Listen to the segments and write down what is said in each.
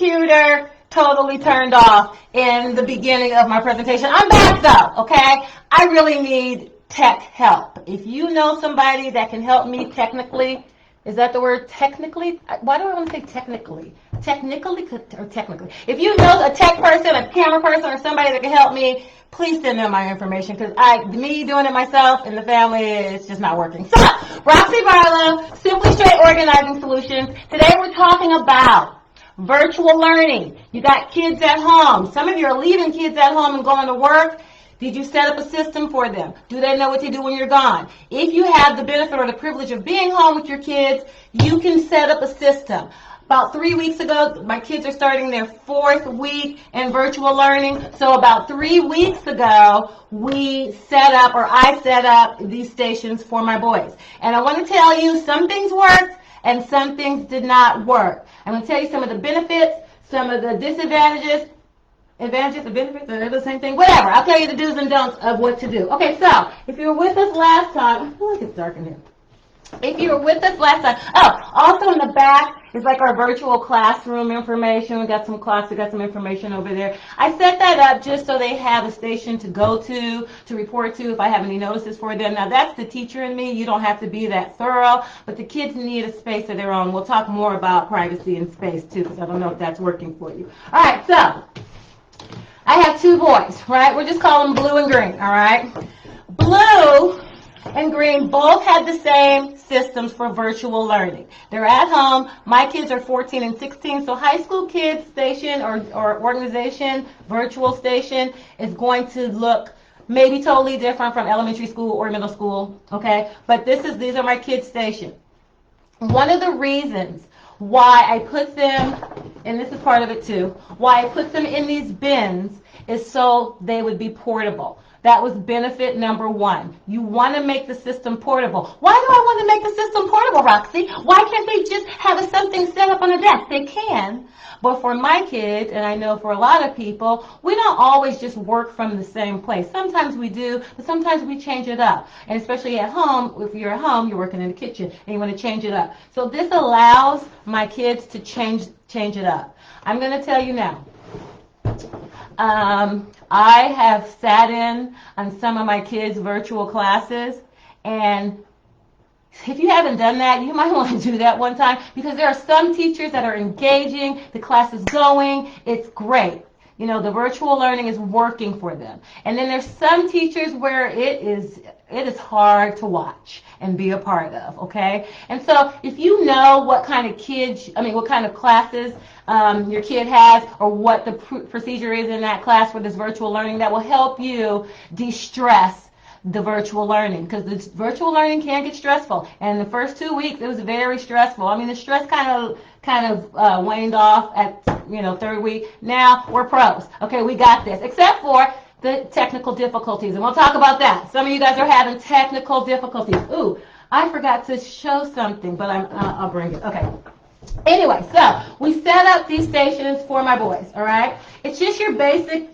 computer totally turned off in the beginning of my presentation. I'm back though, okay? I really need tech help. If you know somebody that can help me technically, is that the word technically? Why do I want to say technically? Technically or technically? If you know a tech person, a camera person, or somebody that can help me, please send them my information, because me doing it myself in the family, it's just not working. So, Roxy Barlow, Simply Straight Organizing Solutions. Today we're talking about virtual learning. You got kids at home. Some of you are leaving kids at home and going to work. Did you set up a system for them? Do they know what to do when you're gone? If you have the benefit or the privilege of being home with your kids, you can set up a system. About 3 weeks ago, my kids are starting their 4th week in virtual learning. So about 3 weeks ago, I set up these stations for my boys. And I want to tell you, some things worked and some things did not work. I'm going to tell you some of the benefits, some of the disadvantages. Advantages, the benefits, they're the same thing. Whatever. I'll tell you the do's and don'ts of what to do. Okay, so if you were with us last time, I feel like it's dark in here. If you were with us last time, also in the back is like our virtual classroom information. We got some information over there. I set that up just so they have a station to go to report to if I have any notices for them. Now that's the teacher in me. You don't have to be that thorough, but the kids need a space of their own. We'll talk more about privacy and space too, because I don't know if that's working for you. All right, so I have 2 boys, right? We'll just call them Blue and Green, all right? Blue and Green both had the same systems for virtual learning. They're at home. My kids are 14 and 16, so high school kids station or organization, virtual station, is going to look maybe totally different from elementary school or middle school, okay? But these are my kids' station. One of the reasons why I put them, and this is part of it too, why I put them in these bins is so they would be portable. That was benefit number 1. You want to make the system portable. Why do I want to make the system portable, Roxy? Why can't they just have something set up on a desk? They can, but for my kids, and I know for a lot of people, we don't always just work from the same place. Sometimes we do, but sometimes we change it up. And especially at home, if you're at home, you're working in the kitchen, and you want to change it up. So this allows my kids to change it up. I'm going to tell you now. I have sat in on some of my kids' virtual classes, and if you haven't done that, you might want to do that one time, because there are some teachers that are engaging, the class is going, it's great. You know, the virtual learning is working for them. And then there's some teachers where it is hard to watch and be a part of, okay? And so if you know what kind of classes your kid has, or what the procedure is in that class for this virtual learning, that will help you de-stress the virtual learning, because the virtual learning can get stressful. And the first 2 weeks, it was very stressful. I mean, the stress kind of waned off at 3rd week. Now we're pros. Okay, we got this, except for the technical difficulties, and we'll talk about that. Some of you guys are having technical difficulties. Ooh, I forgot to show something, but I'll bring it. Okay. Anyway, so we set up these stations for my boys, all right? It's just your basic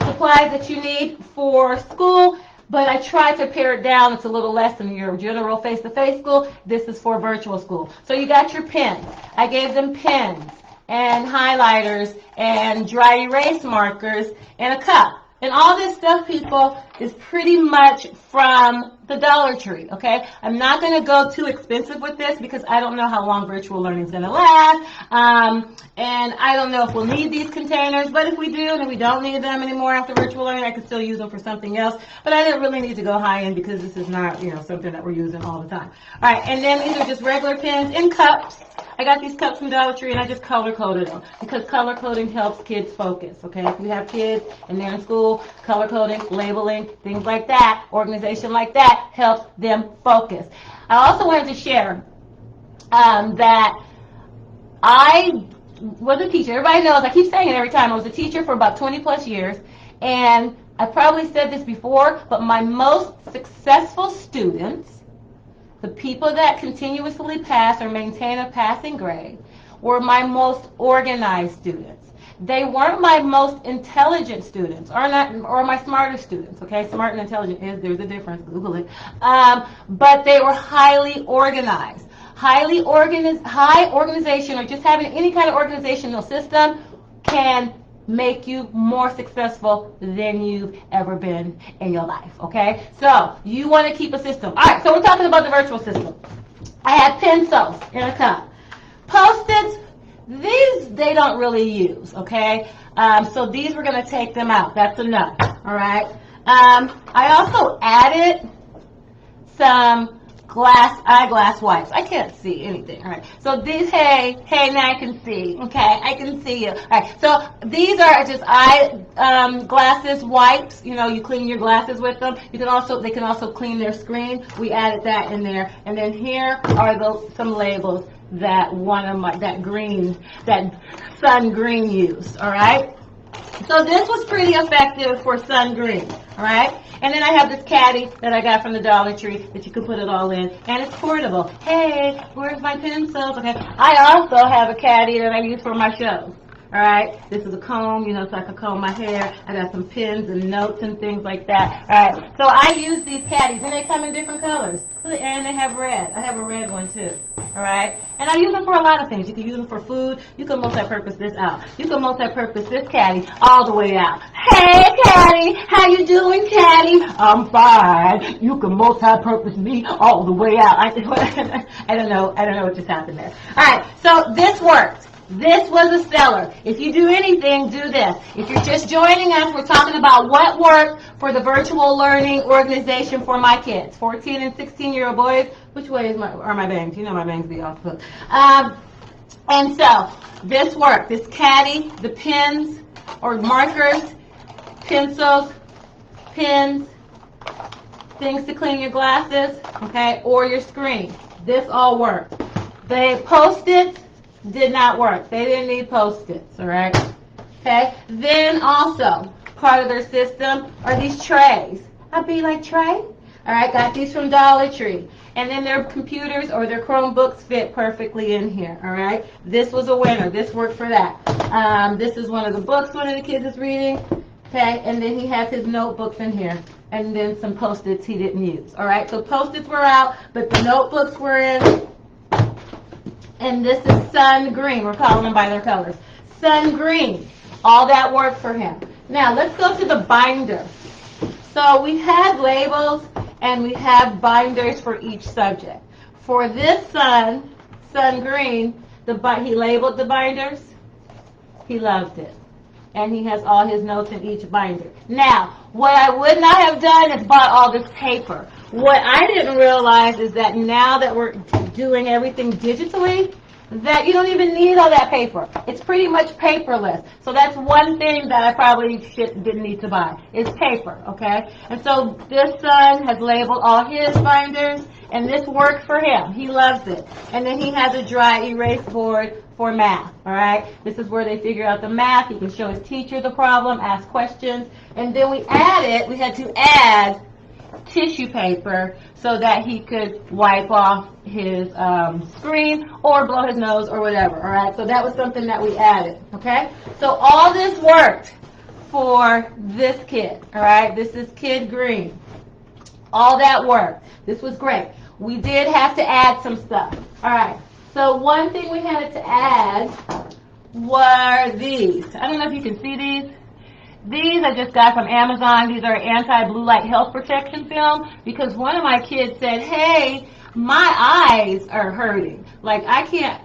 supplies that you need for school, but I try to pare it down. It's a little less than your general face-to-face school. This is for virtual school. So you got your pens. I gave them pens and highlighters and dry erase markers and a cup. And all this stuff, people, is pretty much from the Dollar Tree, okay? I'm not going to go too expensive with this because I don't know how long virtual learning is going to last. And I don't know if we'll need these containers, but if we do and if we don't need them anymore after virtual learning, I can still use them for something else. But I didn't really need to go high end because this is not, something that we're using all the time. All right, and then these are just regular pens and cups. I got these cups from Dollar Tree, and I just color-coded them because color-coding helps kids focus, okay? If you have kids and they're in school, color-coding, labeling, things like that, organization like that helps them focus. I also wanted to share that I was a teacher. Everybody knows, I keep saying it every time, I was a teacher for about 20-plus years, and I probably said this before, but my most successful students, the people that continuously pass or maintain a passing grade, were my most organized students. They weren't my most intelligent students, or my smarter students. Okay, smart and intelligent there's a difference. Google it. But they were highly organized. high organization, or just having any kind of organizational system can make you more successful than you've ever been in your life, okay? So you want to keep a system. All right, so we're talking about the virtual system. I have pencils in a cup. Post-its, these they don't really use, okay? So these we're going to take them out. That's enough, all right? I also added some eyeglass wipes. I can't see anything. All right. So these, hey, now I can see. Okay, I can see you. All right. So these are just glasses wipes. You know, you clean your glasses with them. They can also clean their screen. We added that in there. And then here are some labels that that Sun Green used. All right. So this was pretty effective for Sun Green. All right. And then I have this caddy that I got from the Dollar Tree that you can put it all in. And it's portable. Hey, where's my pencils? Okay. I also have a caddy that I use for my shows. All right. This is a comb, you know, so I can comb my hair. I got some pens and notes and things like that. All right. So I use these caddies, and they come in different colors. And they have red. I have a red one, too. All right. And I use them for a lot of things. You can use them for food. You can multi-purpose this out. You can multi-purpose this caddy all the way out. Hey, caddy. How you doing, caddy? I'm fine. You can multi-purpose me all the way out. I don't know what just happened there. All right. So this worked. This was a seller. If you do anything, do this. If you're just joining us, we're talking about what worked for the virtual learning organization for my kids, 14 and 16-year-old boys. Which way are my bangs? You know my bangs be off the hook. And so this worked. This caddy, the pens or markers, pencils, pens, things to clean your glasses, okay, or your screen. This all worked. The Post-its did not work. They didn't need Post-its, all right? Okay? Then also, part of their system are these trays. I'd be like, tray? All right, got these from Dollar Tree. And then their computers or their Chromebooks fit perfectly in here, all right? This was a winner. This worked for that. This is one of the books one of the kids is reading, okay? And then he has his notebooks in here. And then some Post-its he didn't use, all right? So Post-its were out, but the notebooks were in. And this is Sun Green. We're calling them by their colors. Sun Green. All that worked for him. Now, let's go to the binder. So we have labels and we have binders for each subject. For this Sun Green, he labeled the binders. He loved it. And he has all his notes in each binder. Now, what I would not have done is bought all this paper. What I didn't realize is that now that we're doing everything digitally, that you don't even need all that paper. It's pretty much paperless. So that's one thing that I probably didn't need to buy, is paper, okay? And so this son has labeled all his binders, and this worked for him. He loves it. And then he has a dry erase board for math, all right? This is where they figure out the math. He can show his teacher the problem, ask questions. And then we had to add tissue paper so that he could wipe off his screen or blow his nose or whatever, all right? So that was something that we added, okay? So all this worked for this kid, all right? This is Kid Green. All that worked. This was great. We did have to add some stuff, all right? So one thing we had to add were these. I don't know if you can see these. These I just got from Amazon. These are anti-blue light health protection film because one of my kids said, hey, my eyes are hurting. Like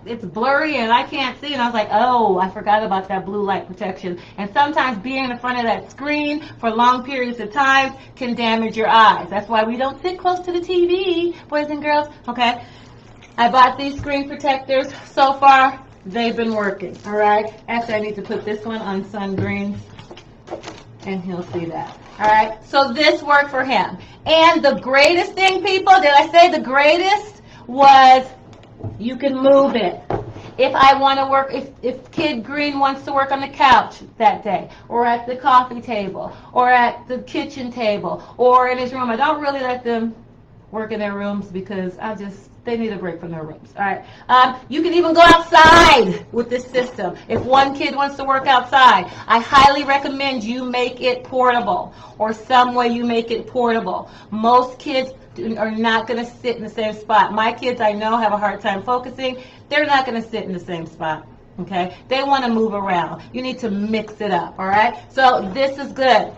it's blurry and I can't see. And I was like, oh, I forgot about that blue light protection. And sometimes being in front of that screen for long periods of time can damage your eyes. That's why we don't sit close to the TV, boys and girls, okay? I bought these screen protectors. So far, they've been working, all right? Actually, I need to put this one on Sun Green. And he'll see that. All right, so this worked for him. And the greatest thing, people, did I say the greatest? Was you can move it. If I want to work, if Kid Green wants to work on the couch that day, or at the coffee table, or at the kitchen table, or in his room, I don't really let them work in their rooms because they need a break from their rooms, all right? You can even go outside with this system. If one kid wants to work outside, I highly recommend you make it portable or some way you make it portable. Most kids are not going to sit in the same spot. My kids, I know, have a hard time focusing. They're not going to sit in the same spot. Okay? They want to move around. You need to mix it up, all right? So this is good.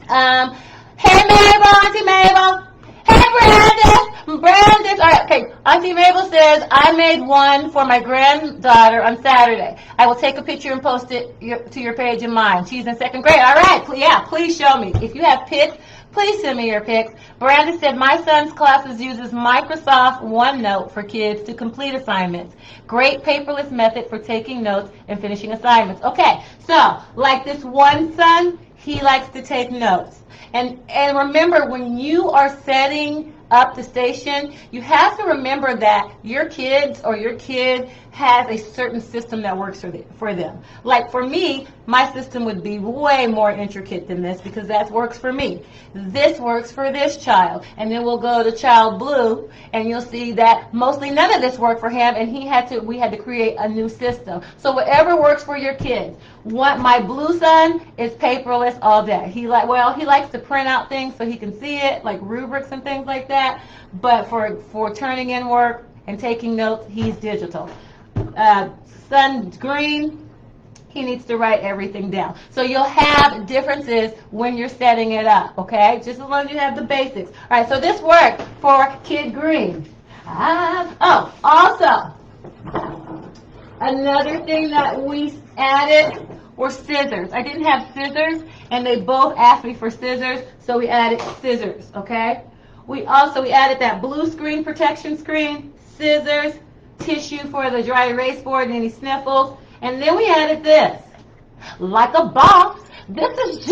Hey, Mabel, Auntie Mabel. Hey, Brandon. All right, okay. Auntie Mabel says, I made one for my granddaughter on Saturday. I will take a picture and post it to your page and mine. She's in 2nd grade. All right, yeah, please show me. If you have pics, please send me your pics. Brandon said, my son's classes uses Microsoft OneNote for kids to complete assignments. Great paperless method for taking notes and finishing assignments. Okay, so like this one son, he likes to take notes. And remember, when you are setting up the station, you have to remember that your kids or your kid has a certain system that works for them. Like for me, my system would be way more intricate than this because that works for me. This works for this child. And then we'll go to child blue and you'll see that mostly none of this worked for him and we had to create a new system. So whatever works for your kids. My blue son is paperless all day. He likes to print out things so he can see it, like rubrics and things like that. But for turning in work and taking notes, he's digital. Son green, he needs to write everything down. So you'll have differences when you're setting it up, okay? Just as long as you have the basics. All right, so this worked for kid green. Also, another thing that we added were scissors. I didn't have scissors, and they both asked me for scissors, so we added scissors, okay? We added that blue screen protection screen, scissors, tissue for the dry erase board and any sniffles, and then we added this, like a box. This is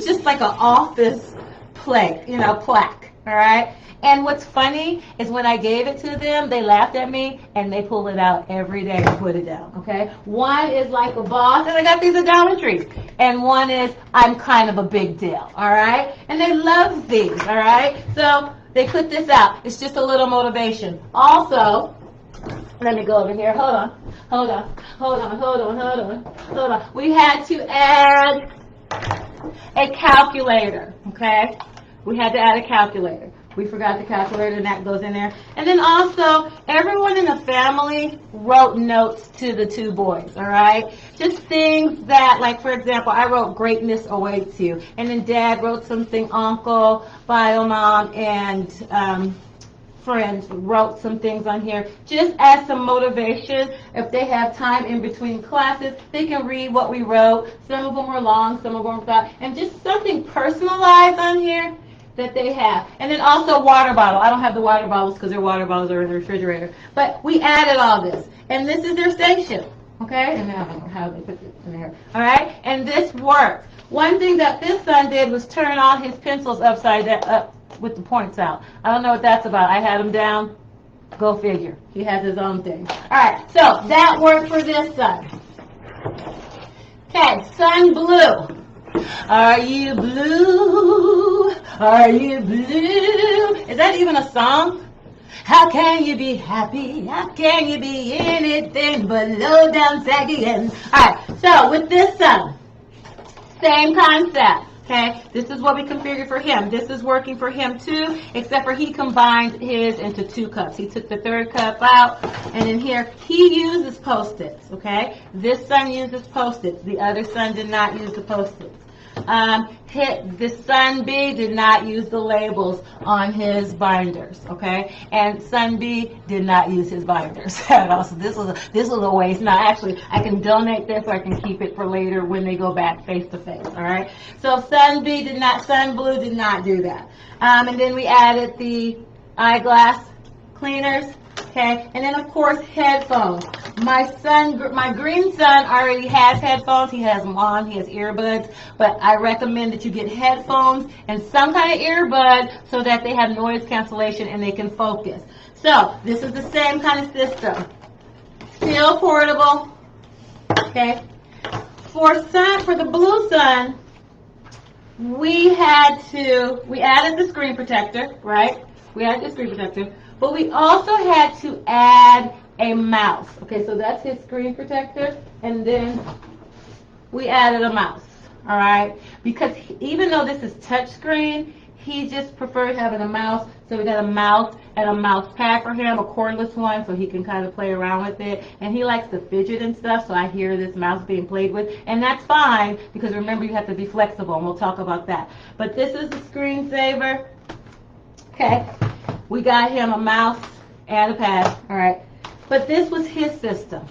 just like an office plaque, all right? And what's funny is when I gave it to them, they laughed at me and they pull it out every day and put it down, okay? One is like a boss, and I got these at Dollar Tree. And one is, I'm kind of a big deal, all right? And they love these, all right? So they put this out. It's just a little motivation. Also, let me go over here. Hold on. We had to add a calculator, okay? We had to add a calculator. We forgot the calculator, and that goes in there. And then also, everyone in the family wrote notes to the two boys, all right? Just things that, like, for example, I wrote greatness awaits you. And then Dad wrote something, Uncle, Bio Mom, and friends wrote some things on here. Just as some motivation, if they have time in between classes, they can read what we wrote. Some of them were long, some of them were short. And just something personalized on here that they have. And then also water bottle. I don't have the water bottles because their water bottles are in the refrigerator. But we added all this. And this is their station. Okay? And I don't know how they put this in there. Alright? And this works. One thing that this son did was turn all his pencils upside down, up with the points out. I don't know what that's about. I had him down. Go figure. He has his own thing. Alright, so that worked for this son. Okay, son blue. Are you blue? Are you blue? Is that even a song? How can you be happy? How can you be anything but low down, saggy and... Alright, so with this son, same concept. Okay, this is what we configured for him. This is working for him too, except for he combined his into 2 cups. He took the 3rd cup out, and in here, he uses Post-its, okay? This son uses Post-its. The other son did not use the Post-its. The son B did not use the labels on his binders, okay? And son B did not use his binders at all. So this was a waste. Now, actually, I can donate this or I can keep it for later when they go back face to face, all right? So son blue did not do that. And then we added the eyeglass cleaners. Okay, and then of course headphones. My green son already has headphones. He has them on. He has earbuds. But I recommend that you get headphones and some kind of earbud so that they have noise cancellation and they can focus. So this is the same kind of system. Still portable. Okay. For the blue son, we added the screen protector, right? We added the screen protector. But we also had to add a mouse. Okay, so that's his screen protector. And then we added a mouse. All right? Because even though this is touch screen, he just preferred having a mouse, so we got a mouse and a mouse pad for him, a cordless one, so he can kind of play around with it. And he likes to fidget and stuff, so I hear this mouse being played with, and that's fine, because remember, you have to be flexible, and we'll talk about that. But this is the screensaver. Okay, we got him a mouse and a pad, all right. But this was his system.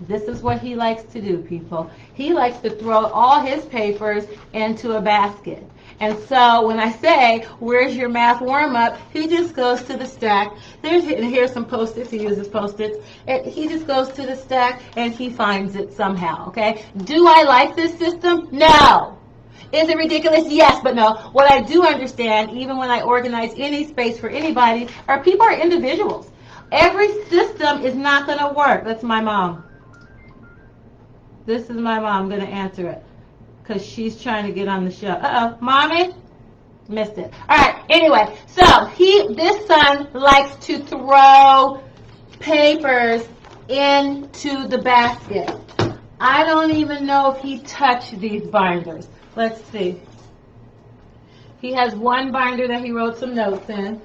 This is what he likes to do, people. He likes to throw all his papers into a basket. And so when I say, where's your math warm-up, he just goes to the stack. Here's some Post-its. He uses Post-its. And he just goes to the stack, and he finds it somehow, okay? Do I like this system? No. Is it ridiculous? Yes, but no. What I do understand, even when I organize any space for anybody, are people are individuals. Every system is not going to work. That's my mom. This is my mom. I'm going to answer it because she's trying to get on the show. Uh-oh. Mommy? Missed it. All right. Anyway, so this son likes to throw papers into the basket. I don't even know if he touched these binders. Let's see. He has one binder that he wrote some notes in.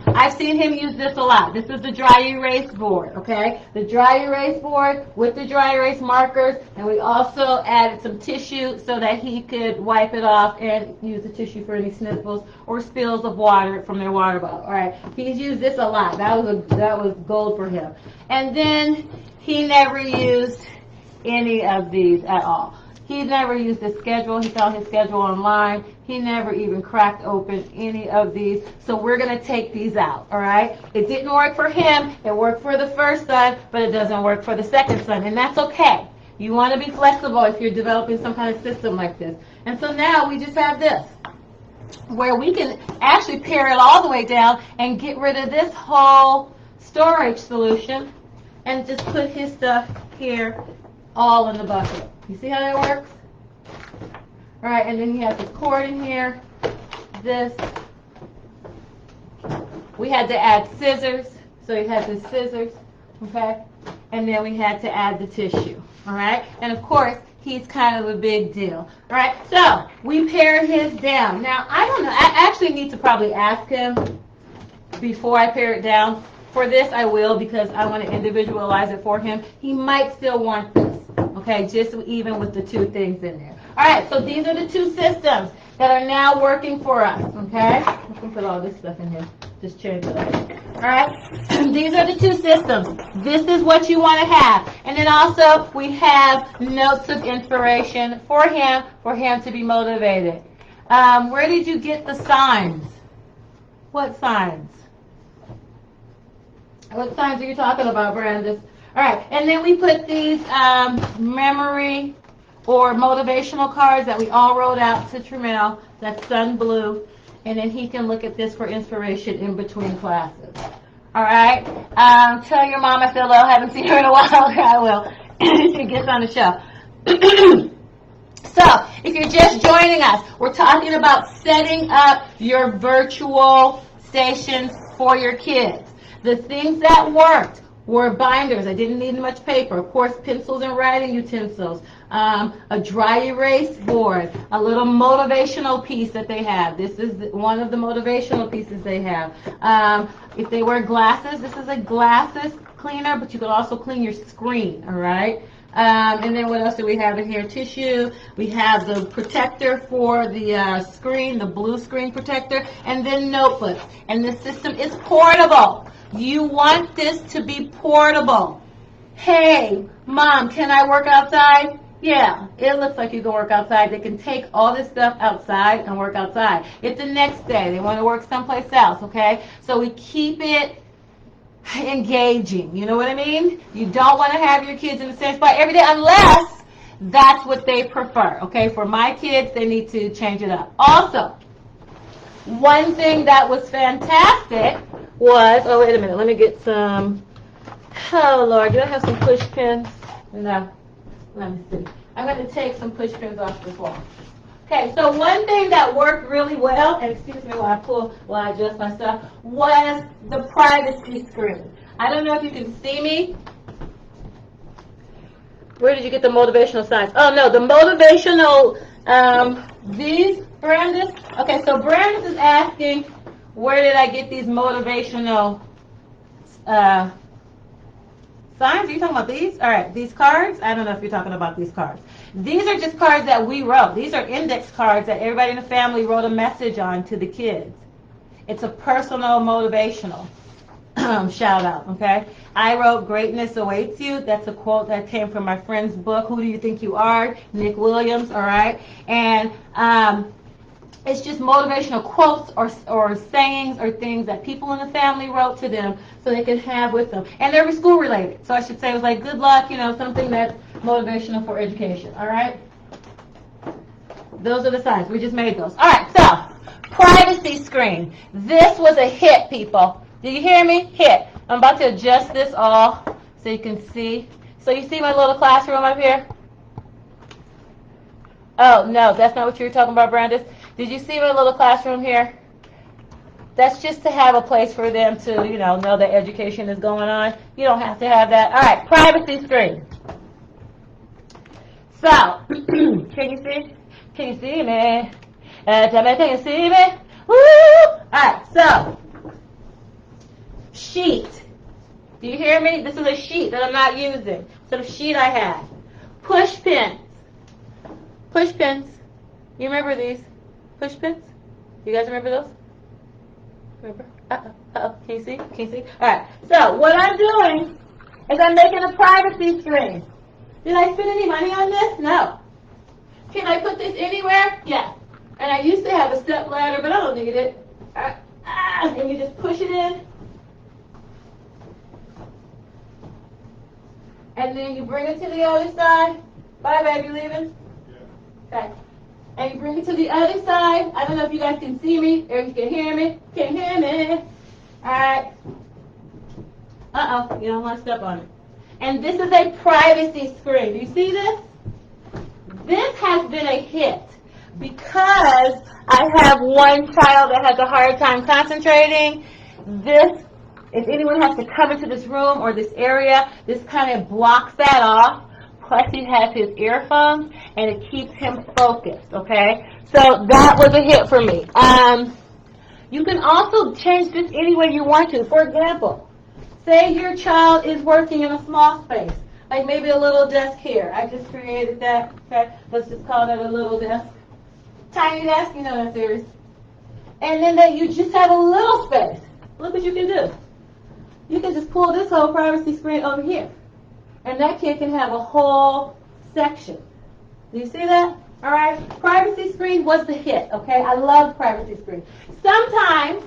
I've seen him use this a lot. This is the dry erase board, okay? The dry erase board with the dry erase markers, and we also added some tissue so that he could wipe it off and use the tissue for any sniffles or spills of water from their water bottle. All right, he's used this a lot. That was gold for him. And then he never used any of these at all. He never used the schedule. He found his schedule online. He never even cracked open any of these. So we're going to take these out, all right? It didn't work for him. It worked for the first son, but it doesn't work for the second son, and that's okay. You want to be flexible if you're developing some kind of system like this. And so now we just have this, where we can actually pare it all the way down and get rid of this whole storage solution and just put his stuff here all in the bucket. You see how that works? All right, and then he has this cord in here. This. We had to add scissors, so he has his scissors, okay? And then we had to add the tissue, all right? And of course, he's kind of a big deal, all right? So we pared his down. Now, I don't know. I actually need to probably ask him before I pare it down. For this, I will, because I want to individualize it for him. He might still want this. Okay, just even with the two things in there. All right, so these are the two systems that are now working for us, okay? I can put all this stuff in here. Just change it up. All right, these are the two systems. This is what you want to have. And then also, we have notes of inspiration for him to be motivated. Where did you get the signs? What signs? What signs are you talking about, Brandis? All right, and then we put these memory or motivational cards that we all wrote out to Tremel. That's Sun Blue, and then he can look at this for inspiration in between classes. All right, tell your mom I said hello. Haven't seen her in a while. I will. She gets on the show. So, if you're just joining us, we're talking about setting up your virtual stations for your kids. The things that worked were binders. I didn't need much paper. Of course, pencils and writing utensils, a dry erase board, a little motivational piece that they have. This is one of the motivational pieces they have. If they wear glasses, this is a glasses cleaner, but you can also clean your screen, all right? And then what else do we have in here? Tissue. We have the protector for the screen, the blue screen protector, and then notebooks. And the system is portable. You want this to be portable. Hey, Mom, can I work outside? Yeah, it looks like you can work outside. They can take all this stuff outside and work outside. If the next day they want to work someplace else, okay? So we keep it engaging. You know what I mean? You don't want to have your kids in the same spot every day unless that's what they prefer, okay? For my kids, they need to change it up. Also, one thing that was fantastic was, oh, wait a minute, let me get some, oh, Lord, do I have some push pins? No, let me see. I'm going to take some push pins off this wall. Okay, so one thing that worked really well, and excuse me while I adjust my stuff, was the privacy screen. I don't know if you can see me. Where did you get the motivational signs? Oh, no, the motivational These, Brandis, okay, so Brandis is asking, where did I get these motivational signs? Are you talking about these? All right, these cards, I don't know if you're talking about these cards. These are just cards that we wrote. These are index cards that everybody in the family wrote a message on to the kids. It's a personal motivational shout out, okay? I wrote "Greatness awaits you." That's a quote that came from my friend's book, Who Do You Think You Are? Nick Williams, all right? And it's just motivational quotes or sayings or things that people in the family wrote to them so they could have with them. And they were school related. So I should say it was like good luck, you know, something that's motivational for education, all right? Those are the signs. We just made those. All right, so privacy screen. This was a hit, people. Do you hear me? Hit. I'm about to adjust this all so you can see. So you see my little classroom up here? Oh, no, that's not what you were talking about, Brandis. Did you see my little classroom here? That's just to have a place for them to, you know that education is going on. You don't have to have that. All right, privacy screen. So, can you see? Can you see me? Tell me, can you see me? Woo! All right, so, sheet. Do you hear me? This is a sheet that I'm not using. So the sheet I had. Push pins. Push pins. You remember these? Push pins? You guys remember those? Remember? Uh-oh. Can you see? Can you see? All right. So what I'm doing is I'm making a privacy screen. Did I spend any money on this? No. Can I put this anywhere? Yeah. And I used to have a step ladder, but I don't need it. And you just push it in. And then you bring it to the other side. Bye, baby, leaving? Yeah. Okay. And you bring it to the other side. I don't know if you guys can see me or if you can hear me. Can't hear me. All right. Uh-oh, you don't want to step on it. And this is a privacy screen. Do you see this? This has been a hit because I have one child that has a hard time concentrating. This, if anyone has to come into this room or this area, this kind of blocks that off. Plus he has his earphones and it keeps him focused, okay? So that was a hit for me. You can also change this any way you want to. For example, say your child is working in a small space, like maybe a little desk here. I just created that, okay? Let's just call that a little desk. Tiny desk, you know that series. And then you just have a little space. Look what you can do. You can just pull this whole privacy screen over here. And that kid can have a whole section. Do you see that? All right. Privacy screen was the hit, okay? I love privacy screen. Sometimes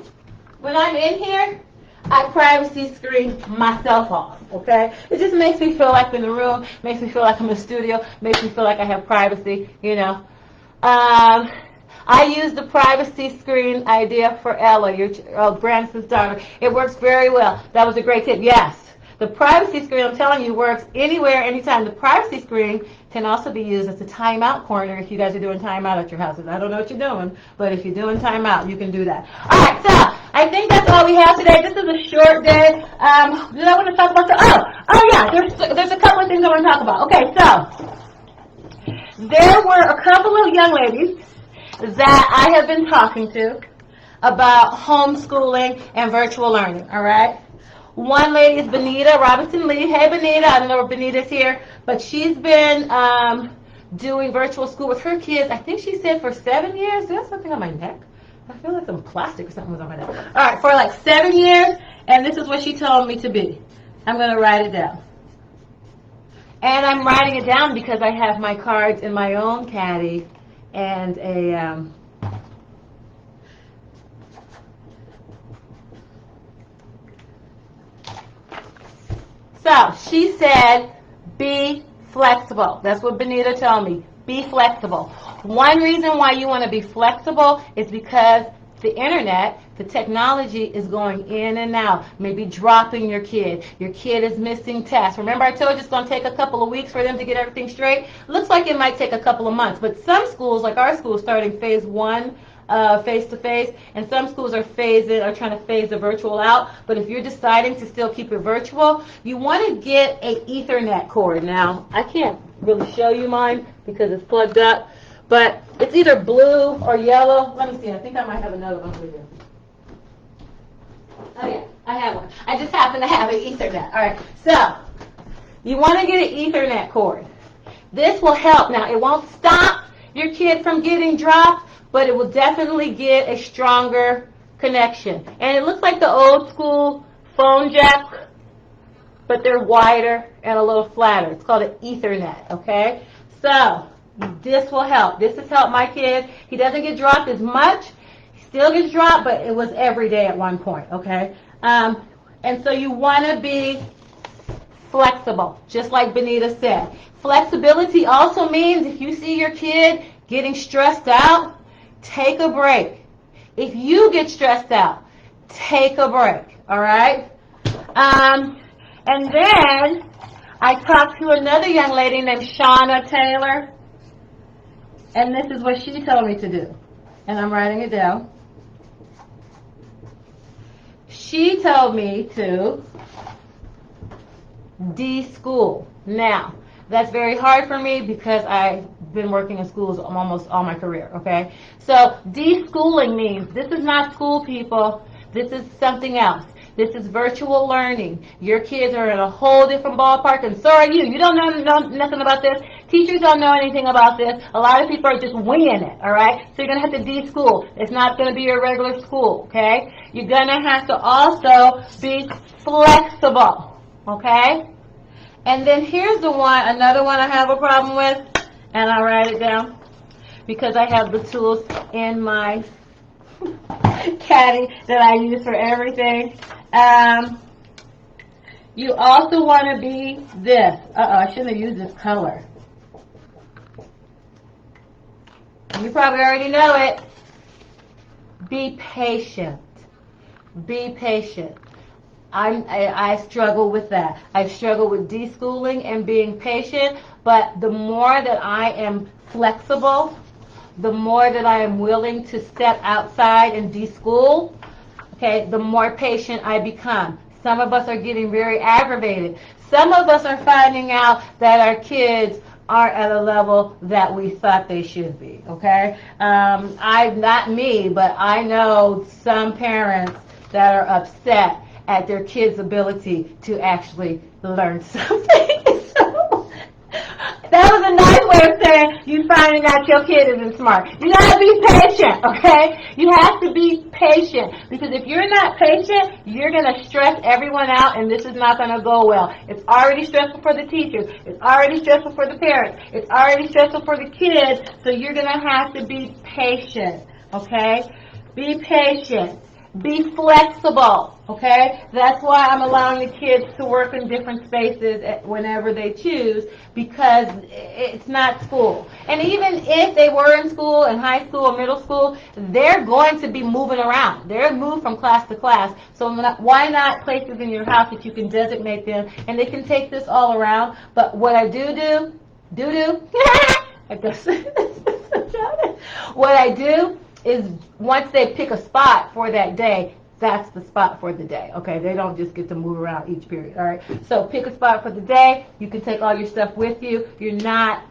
when I'm in here, I privacy screen myself off, okay? It just makes me feel like I'm in the room, makes me feel like I'm in the studio, makes me feel like I have privacy, you know. I used the privacy screen idea for Ella, your Branson's daughter. It works very well. That was a great tip. Yes. The privacy screen, I'm telling you, works anywhere, anytime. The privacy screen can also be used as a timeout corner if you guys are doing timeout at your houses. I don't know what you're doing, but if you're doing timeout, you can do that. All right, so I think that's all we have today. This is a short day. Did I want to talk about oh yeah, there's a couple of things I want to talk about. Okay, so there were a couple of young ladies that I have been talking to about homeschooling and virtual learning, all right? One lady is Benita Robinson Lee. Hey, Benita. I don't know if Benita's here, but she's been doing virtual school with her kids. I think she said for 7 years. Do I have something on my neck? I feel like some plastic or something was on my neck. All right, for like 7 years, and this is what she told me to be. I'm going to write it down. And I'm writing it down because I have my cards in my own caddy and a... So she said, be flexible. That's what Benita told me. Be flexible. One reason why you want to be flexible is because the internet, the technology is going in and out, maybe dropping your kid. Your kid is missing tests. Remember I told you it's going to take a couple of weeks for them to get everything straight? Looks like it might take a couple of months. But some schools, like our school, starting phase 1, face-to-face, and some schools are trying to phase the virtual out. But if you're deciding to still keep it virtual, you want to get a Ethernet cord. Now, I can't really show you mine because it's plugged up, but it's either blue or yellow. Let me see. I think I might have another one for you. Oh yeah, I have one. I just happen to have an Ethernet. All right, so you want to get an Ethernet cord. This will help. Now, it won't stop your kid from getting dropped, but it will definitely get a stronger connection. And it looks like the old school phone jack, but they're wider and a little flatter. It's called an Ethernet, okay? So this will help. This has helped my kid. He doesn't get dropped as much. He still gets dropped, but it was every day at one point, okay? And so you want to be flexible, just like Benita said. Flexibility also means if you see your kid getting stressed out, take a break. If you get stressed out, take a break, all right? And then I talked to another young lady named Shauna Taylor, and this is what she told me to do. And I'm writing it down. She told me to de-school. Now, that's very hard for me because I've been working in schools almost all my career, okay? So de-schooling means this is not school, people. This is something else. This is virtual learning. Your kids are in a whole different ballpark, and so are you. You don't know nothing about this. Teachers don't know anything about this. A lot of people are just winging it, all right? So you're going to have to de-school. It's not going to be your regular school, okay? You're going to have to also be flexible, okay? And then here's the one, another one I have a problem with, and I write it down because I have the tools in my caddy that I use for everything. You also want to be this. I shouldn't have used this color. You probably already know it. Be patient. Be patient. I struggle with that. I struggle with de-schooling and being patient, but the more that I am flexible, the more that I am willing to step outside and de-school, okay, the more patient I become. Some of us are getting very aggravated. Some of us are finding out that our kids aren't at a level that we thought they should be, okay? Not me, but I know some parents that are upset at their kids' ability to actually learn something. So, that was a nice way of saying you finding out your kid isn't smart. You gotta be patient, okay? You have to be patient, because if you're not patient, you're gonna stress everyone out, and this is not gonna go well. It's already stressful for the teachers. It's already stressful for the parents. It's already stressful for the kids, so you're gonna have to be patient, okay? Be patient. Be flexible, okay? That's why I'm allowing the kids to work in different spaces whenever they choose, because it's not school. And even if they were in school, in high school or middle school, they're going to be moving around. They're moved from class to class. So why not places in your house that you can designate them, and they can take this all around. But what I do, I guess, what I do is once they pick a spot for that day, that's the spot for the day, okay? They don't just get to move around each period, all right? So pick a spot for the day. You can take all your stuff with you. You're not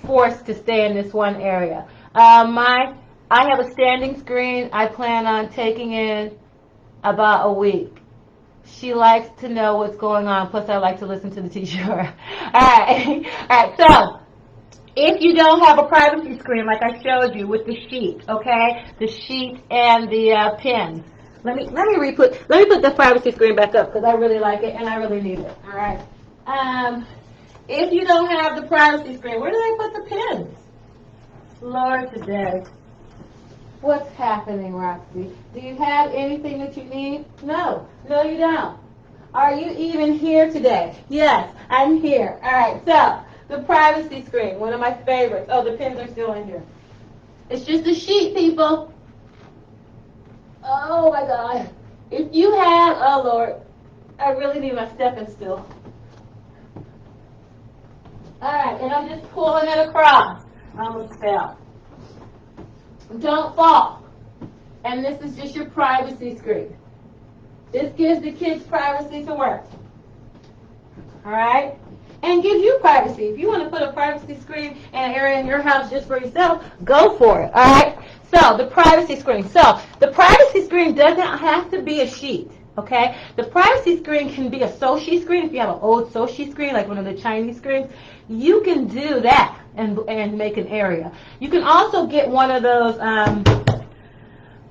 forced to stay in this one area. I have a standing screen. I plan on taking in about a week. She likes to know what's going on, plus I like to listen to the teacher. All right, so if you don't have a privacy screen like I showed you with the sheet, okay, the sheet and the pins. Let me put the privacy screen back up because I really like it and I really need it. All right. If you don't have the privacy screen, where do I put the pins? Lord, today, what's happening, Roxy? Do you have anything that you need? No, you don't. Are you even here today? Yes, I'm here. All right, so the privacy screen, one of my favorites. Oh, the pins are still in here. It's just a sheet, people. Oh, my God. If you have, oh, Lord, I really need my stepping stool. All right, and I'm just pulling it across. I almost fell. Don't fall. And this is just your privacy screen. This gives the kids privacy to work. All right? and gives you privacy. If you want to put a privacy screen in an area in your house just for yourself, go for it, all right? So the privacy screen. So the privacy screen doesn't have to be a sheet, okay? The privacy screen can be a Soshi screen. If you have an old Soshi screen, like one of the Chinese screens, you can do that and make an area. You can also get one of those,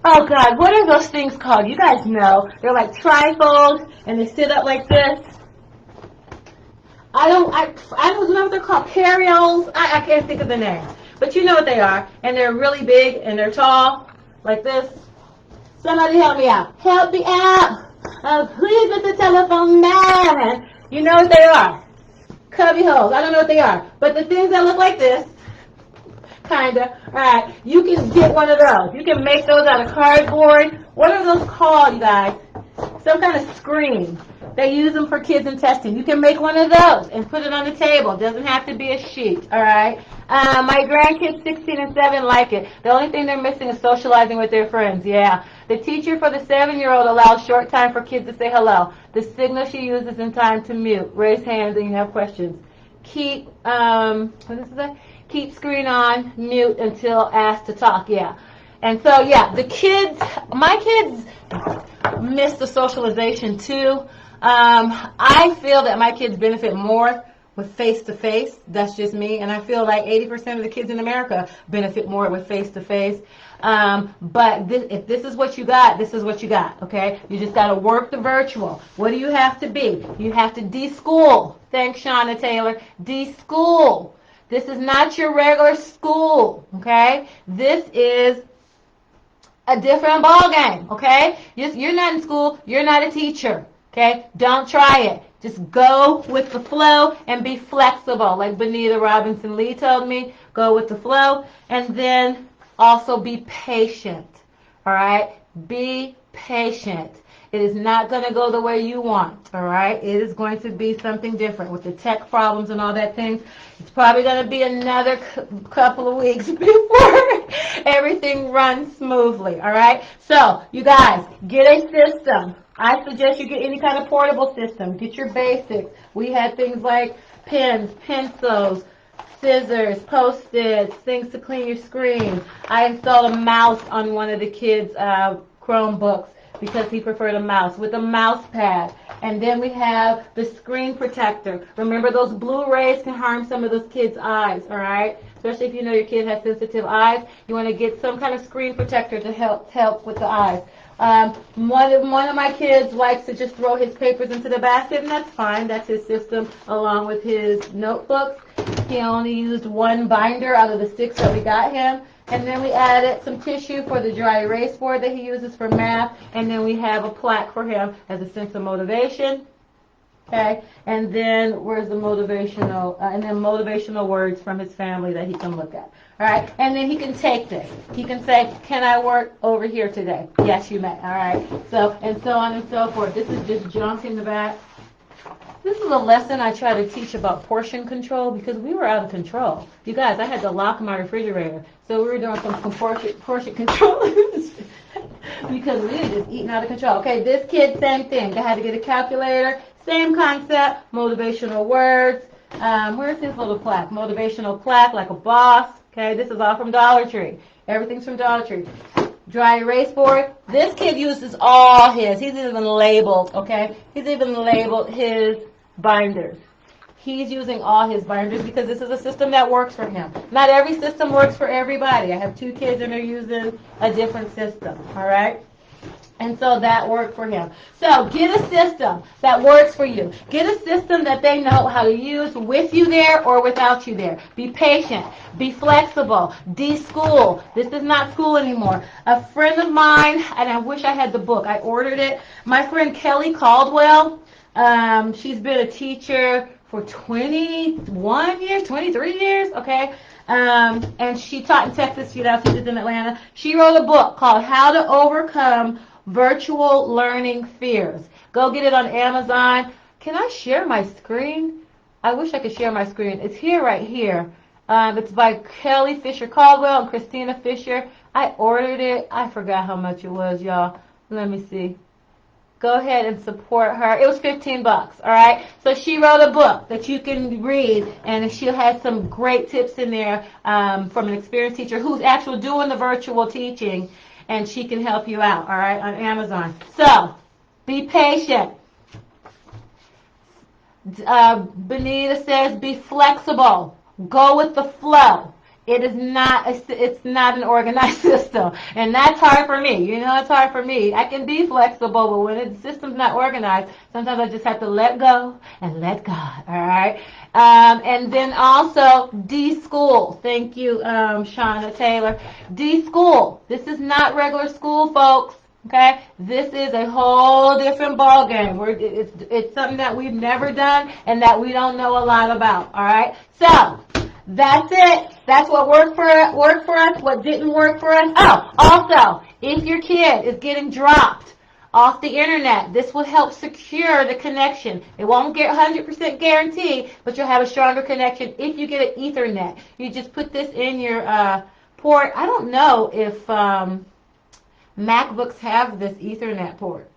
oh God, what are those things called? You guys know. They're like trifolds, and they sit up like this. I don't know what they're called. Carry-ons. I can't think of the name. But you know what they are. And they're really big, and they're tall, like this. Somebody help me out. Help me out. Please with the telephone man. You know what they are. Cubby holes. I don't know what they are. But the things that look like this, kinda. Alright, you can get one of those. You can make those out of cardboard. What are those called, you guys? Some kind of screen. They use them for kids in testing. You can make one of those and put it on the table. It doesn't have to be a sheet, alright? My grandkids, 16 and 7, like it. The only thing they're missing is socializing with their friends, yeah. The teacher for the 7-year-old allows short time for kids to say hello. The signal she uses in time to mute. Raise hands and you have questions. Keep, what is that? Keep screen on, mute until asked to talk, yeah. And so, yeah, the kids, my kids miss the socialization too. I feel that my kids benefit more with face-to-face. That's just me. And I feel like 80% of the kids in America benefit more with face-to-face. But if this is what you got, this is what you got, okay? You just got to work the virtual. What do you have to be? You have to de-school. Thanks, Shauna Taylor. De-school. This is not your regular school, okay? This is a different ball game, okay? You're not in school. You're not a teacher, okay? Don't try it. Just go with the flow and be flexible. Like Benita Robinson Lee told me, go with the flow. And then also be patient, all right? Be patient. It is not going to go the way you want, all right? It is going to be something different with the tech problems and all that things. It's probably going to be another couple of weeks before everything runs smoothly, all right? So, you guys, get a system. I suggest you get any kind of portable system. Get your basics. We had things like pens, pencils, scissors, Post-its, things to clean your screen. I installed a mouse on one of the kids' Chromebooks because he preferred a mouse with a mouse pad. And then we have the screen protector. Remember, those blue rays can harm some of those kids' eyes, all right? Especially if you know your kid has sensitive eyes. You want to get some kind of screen protector to help with the eyes. One of my kids likes to just throw his papers into the basket, and that's fine. That's his system along with his notebooks. He only used one binder out of the 6 that we got him. And then we added some tissue for the dry erase board that he uses for math. And then we have a plaque for him as a sense of motivation. Okay, and then where's the motivational, and then motivational words from his family that he can look at. All right, and then he can take this. He can say, can I work over here today? Yes, you may. All right, so, and so on and so forth. This is just junk in the back. This is a lesson I try to teach about portion control because we were out of control. You guys, I had to lock my refrigerator. So we were doing some portion control because we were just eating out of control. Okay, this kid, same thing. They had to get a calculator. Same concept, motivational words. Where's his little plaque? Motivational plaque, like a boss. Okay, this is all from Dollar Tree. Everything's from Dollar Tree. Dry erase board. This kid uses all his. He's even labeled, okay? He's even labeled his binders. He's using all his binders because this is a system that works for him. Not every system works for everybody. I have 2 kids and they're using a different system, all right? And so that worked for him. So get a system that works for you. Get a system that they know how to use with you there or without you there. Be patient. Be flexible. De-school. This is not school anymore. A friend of mine, and I wish I had the book. I ordered it. My friend Kelly Caldwell, she's been a teacher for 21 years, 23 years, okay? And she taught in Texas. She now teaches in Atlanta. She wrote a book called How to Overcome Virtual Learning Fears. Go get it on Amazon. Can I share my screen? I wish I could share my screen. It's here, right here. It's by Kelly Fisher Caldwell and Christina Fisher. I ordered it. I forgot how much it was, y'all. Let me see. go ahead and support her. It was $15, all right? So she wrote a book that you can read, and she'll have some great tips in there from an experienced teacher who's actually doing the virtual teaching, and she can help you out, all right, on Amazon. So be patient. Benita says, be flexible. Go with the flow. It's not an organized system. And that's hard for me. You know, it's hard for me. I can be flexible, but when the system's not organized, sometimes I just have to let go and let God. All right? And then also, D-School. Thank you, Shauna Taylor. D-School. This is not regular school, folks. Okay, this is a whole different ball game. It's something that we've never done and that we don't know a lot about. All right, so that's it. That's what worked for us. What didn't work for us. Oh, also, if your kid is getting dropped off the internet, this will help secure the connection. It won't get 100% guarantee, but you'll have a stronger connection if you get an Ethernet. You just put this in your port. I don't know if MacBooks have this Ethernet port.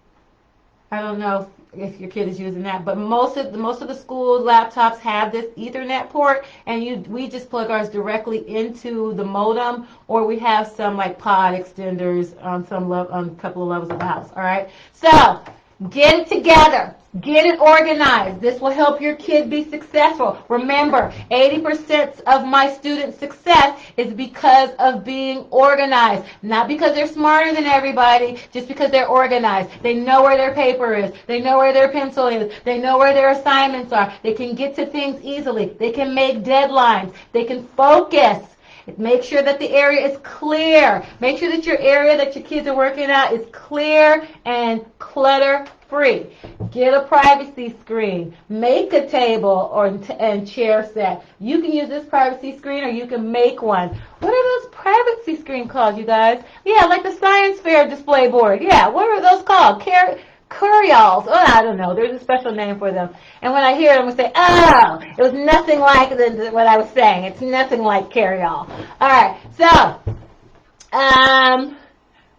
I don't know if your kid is using that, but most of the school laptops have this Ethernet port, and we just plug ours directly into the modem, or we have some like pod extenders on on a couple of levels of the house. All right, so get it together. Get it organized. This will help your kid be successful. Remember, 80% of my students' success is because of being organized. Not because they're smarter than everybody, just because they're organized. They know where their paper is. They know where their pencil is. They know where their assignments are. They can get to things easily. They can make deadlines. They can focus. Make sure that the area is clear. Make sure that your area that your kids are working at is clear and clutter-free. Get a privacy screen. Make a table and chair set. You can use this privacy screen or you can make one. What are those privacy screen called, you guys? Yeah, like the science fair display board. Yeah, what are those called? Curials. Oh, I don't know. There's a special name for them. And when I hear it, I'm going to say, oh, it was nothing like what I was saying. It's nothing like carryall. All right. So,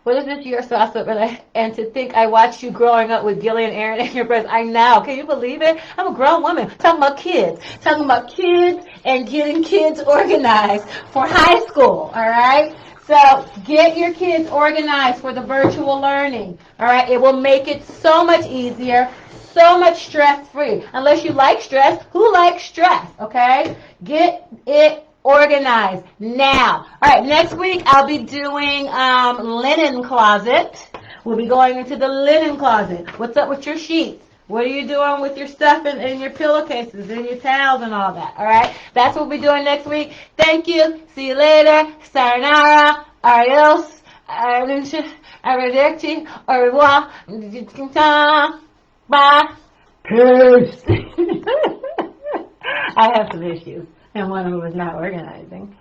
what is this? You're so awesome. And to think I watched you growing up with Gillian Aaron and your brothers. I know. Can you believe it? I'm a grown woman talking about kids. Talking about kids and getting kids organized for high school. All right? So get your kids organized for the virtual learning. All right? It will make it so much easier, so much stress-free. Unless you like stress, who likes stress? Okay? Get it organized now. All right, next week I'll be doing linen closet. We'll be going into the linen closet. What's up with your sheets? What are you doing with your stuff in your pillowcases and your towels and all that? All right? That's what we'll be doing next week. Thank you. See you later. Sayonara. Adios. Arrivederci. Au revoir. Bye. Peace. I have some issues, and one of them is not organizing.